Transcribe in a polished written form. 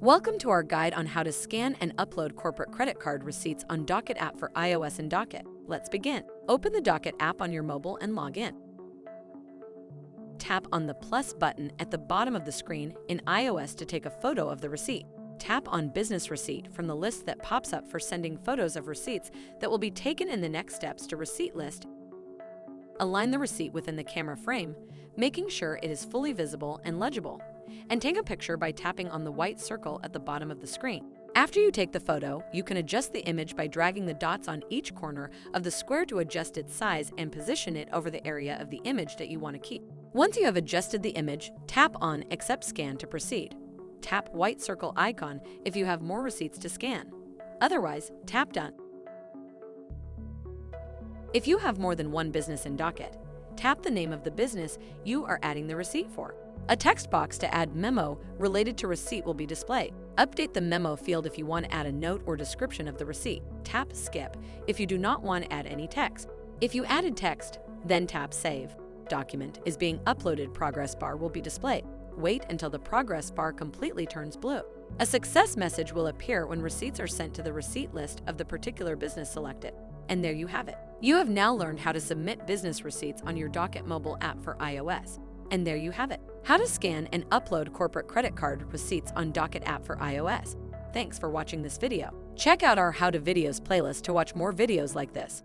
Welcome to our guide on how to scan and upload corporate credit card receipts on Docyt app for iOS and Docyt. Let's begin. Open the Docyt app on your mobile and log in. Tap on the plus button at the bottom of the screen in iOS to take a photo of the receipt. Tap on Business Receipt from the list that pops up for sending photos of receipts that will be taken in the next steps to receipt list. Align the receipt within the camera frame, making sure it is fully visible and legible, and take a picture by tapping on the white circle at the bottom of the screen. After you take the photo, you can adjust the image by dragging the dots on each corner of the square to adjust its size and position it over the area of the image that you want to keep. Once you have adjusted the image, tap on Accept Scan to proceed. Tap white circle icon if you have more receipts to scan. Otherwise, tap Done. If you have more than one business in Docyt, tap the name of the business you are adding the receipt for. A text box to add memo related to receipt will be displayed. Update the memo field if you want to add a note or description of the receipt. Tap Skip if you do not want to add any text. If you added text, then tap Save. Document is being uploaded progress bar will be displayed. Wait until the progress bar completely turns blue. A success message will appear when receipts are sent to the receipt list of the particular business selected. And there you have it. You have now learned how to submit business receipts on your Docyt mobile app for iOS. And there you have it. How to scan and upload corporate credit card receipts on Docyt app for iOS. Thanks for watching this video. Check out our How to Videos playlist to watch more videos like this.